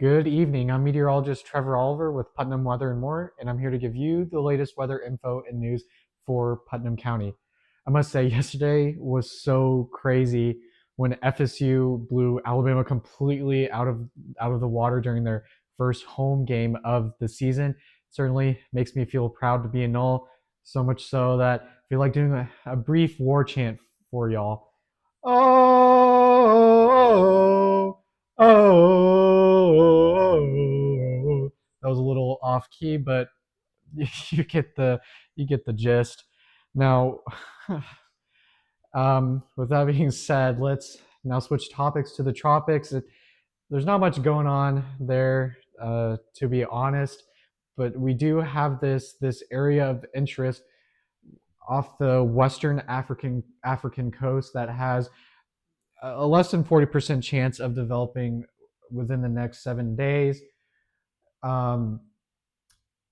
Good evening. I'm meteorologist Trevor Oliver with Putnam Weather and More, and I'm here to give you the latest weather info and news for Putnam County. I must say, yesterday was so crazy when FSU blew Alabama completely out of the water during their first home game of the season. It certainly makes me feel proud to be a Null, so much so that I feel like doing a brief war chant for y'all. Oh, oh, that was a little off key, but you get the gist. Now, with that being said, let's now switch topics to the tropics. There's not much going on there, to be honest, but we do have this area of interest off the western African coast that has a less than 40% chance of developing within the next 7 days. Um,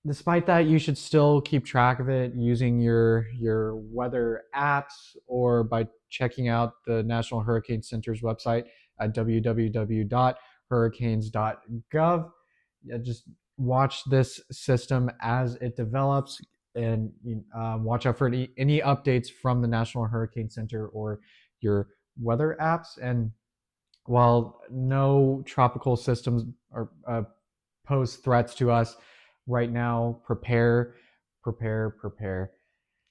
Despite that, you should still keep track of it using your weather apps or by checking out the National Hurricane Center's website at www.hurricanes.gov. Yeah, just watch this system as it develops and watch out for any updates from the National Hurricane Center or your weather apps. And while no tropical systems pose threats to us right now, prepare.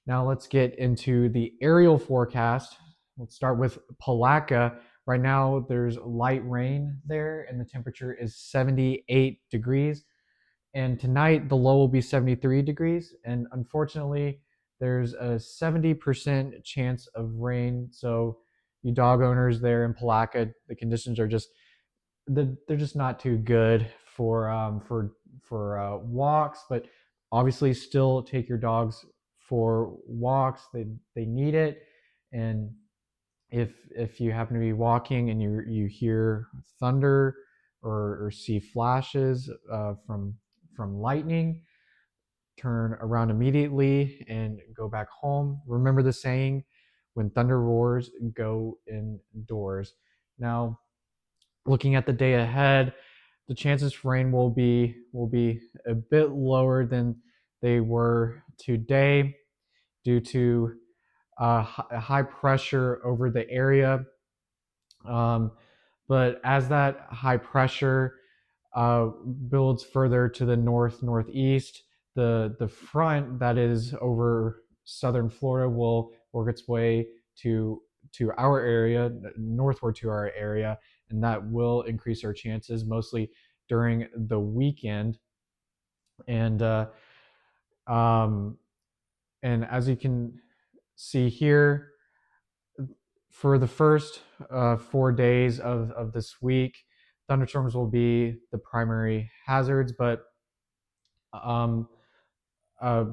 Now let's get into the aerial forecast. Let's start with Palaca. Right now, there's light rain there, and the temperature is 78 degrees. And tonight, the low will be 73 degrees. And unfortunately, there's a 70% chance of rain. So, you dog owners there in Palaca, the conditions are just they're just not too good for walks. But obviously, still take your dogs for walks. They need it, and if you happen to be walking and you hear thunder or see flashes from lightning, turn around immediately and go back home. Remember the saying, when thunder roars, go indoors. Now, looking at the day ahead, the chances for rain will be a bit lower than they were today due to high pressure over the area. Um, but as that high pressure builds further to the northeast, the front that is over southern Florida will work its way to our area, northward to our area, and that will increase our chances mostly during the weekend. And um, and as you can see here, for the first 4 days of this week, thunderstorms will be the primary hazards. But um,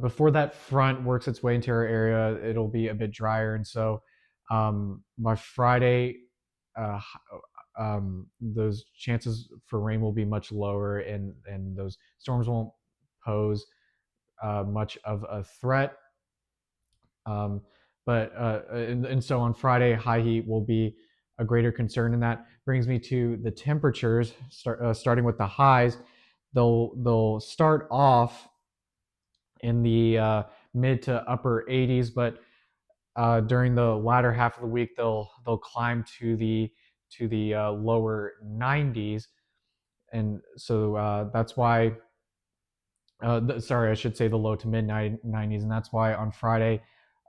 before that front works its way into our area, it'll be a bit drier. And so by Friday, uh, those chances for rain will be much lower, and those storms won't pose much of a threat. Um, and so on Friday, high heat will be a greater concern, and that brings me to the temperatures. Starting with the highs, they'll start off in the mid to upper 80s, but during the latter half of the week, they'll climb to the lower 90s, and so that's why. Sorry, I should say the low to mid 90s, and that's why on Friday,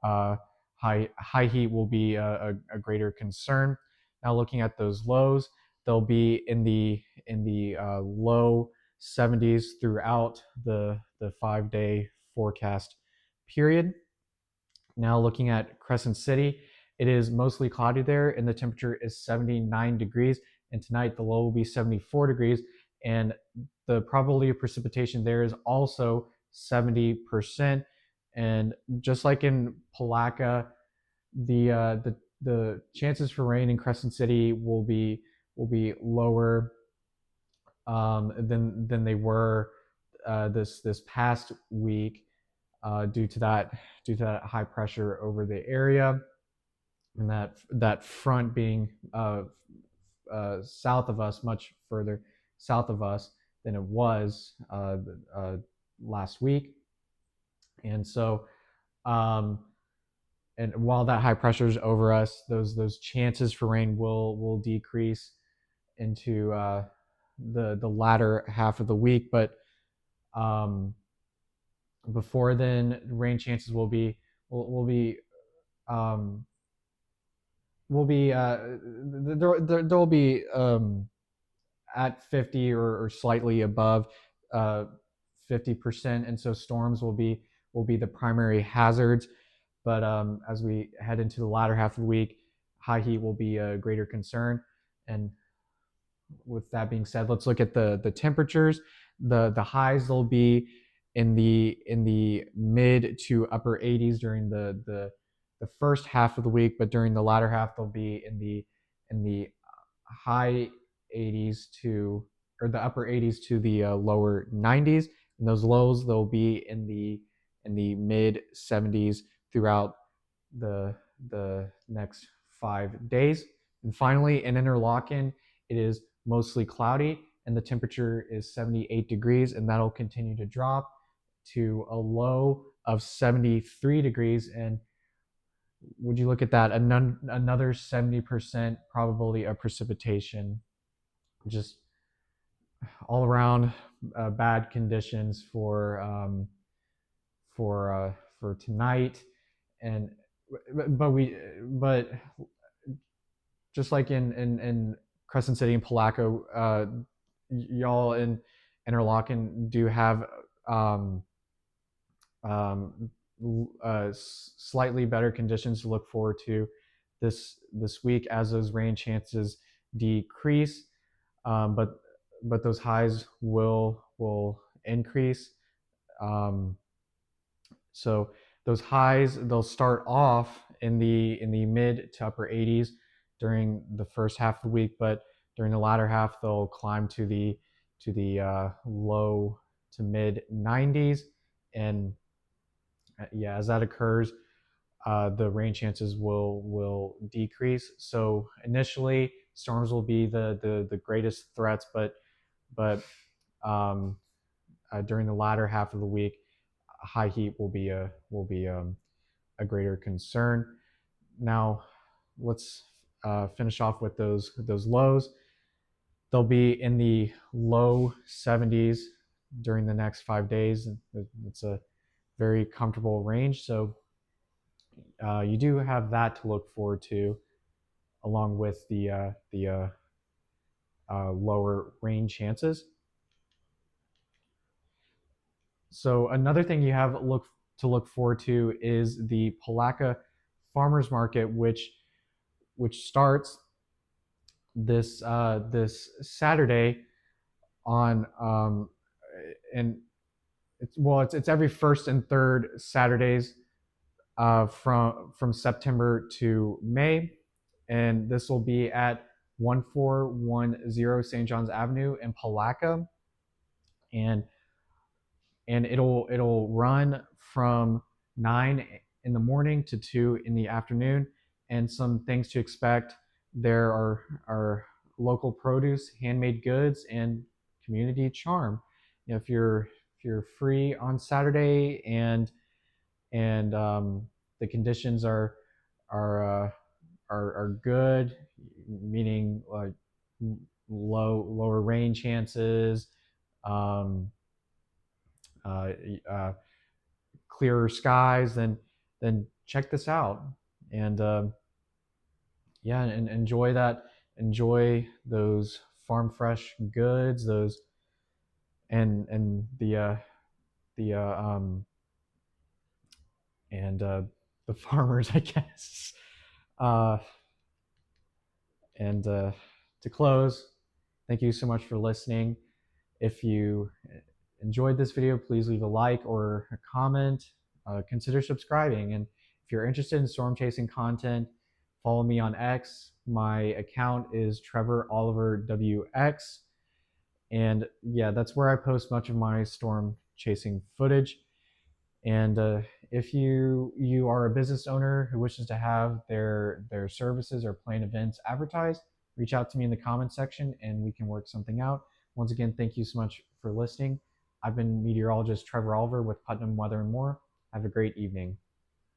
uh, high heat will be a greater concern. Now, looking at those lows, they'll be in the low 70s throughout the 5 day forecast period. Now, looking at Crescent City, it is mostly cloudy there, and the temperature is 79 degrees. And tonight, the low will be 74 degrees, and the probability of precipitation there is also 70%. And just like in Palaca, the chances for rain in Crescent City will be lower than they were this past week due to that high pressure over the area, and that front being south of us much further south of us than it was last week. And so, um, and while that high pressure is over us, those chances for rain will decrease into the latter half of the week. But um, before then, rain chances will be um, will be there will be at 50 or slightly above 50%, and so storms will be the primary hazards. But as we head into the latter half of the week, high heat will be a greater concern. And with that being said, let's look at the temperatures. The highs will be in the mid to upper 80s during the first half of the week, but during the latter half they'll be in the high 80s to or the upper 80s to the lower 90s, and those lows they'll be in the mid 70s throughout the next 5 days. And finally, in Interlaken, it is mostly cloudy and the temperature is 78 degrees, and that'll continue to drop to a low of 73 degrees. And would you look at that, another 70% probability of precipitation. Just all around bad conditions for tonight. And but just like in Crescent City and Palaco, y'all in Interlaken do have um, um, slightly better conditions to look forward to this week as those rain chances decrease, but those highs will increase. Um, so those highs they'll start off in the mid to upper 80s during the first half of the week, but during the latter half they'll climb to the low to mid 90s. And yeah, as that occurs, the rain chances will decrease. So initially, storms will be the greatest threats, but um, during the latter half of the week, high heat will be a greater concern. Now, let's finish off with those lows. They'll be in the low 70s during the next 5 days. It's a very comfortable range. So you do have that to look forward to, along with the lower rain chances. So another thing you have to look forward to is the Palaca Farmers Market, which starts this Saturday on and it's every first and third Saturdays from September to May, and this will be at 1410 St. John's Avenue in Palaca, and it'll run from 9 in the morning to 2 in the afternoon. And some things to expect: there are local produce, handmade goods, and community charm. You know, if you're free on Saturday and the conditions are are good, meaning like lower rain chances, um, uh, uh, clearer skies, then check this out. And yeah, and enjoy that. Enjoy those farm fresh goods, those and the and the farmers, I guess. Uh, and to close, thank you so much for listening. If you enjoyed this video, please leave a like or a comment. Consider subscribing. And if you're interested in storm chasing content, follow me on X. My account is Trevor Oliver WX. And yeah, that's where I post much of my storm chasing footage. And if you are a business owner who wishes to have their services or planned events advertised, reach out to me in the comments section and we can work something out. Once again, thank you so much for listening. I've been meteorologist Trevor Oliver with Putnam Weather and More. Have a great evening.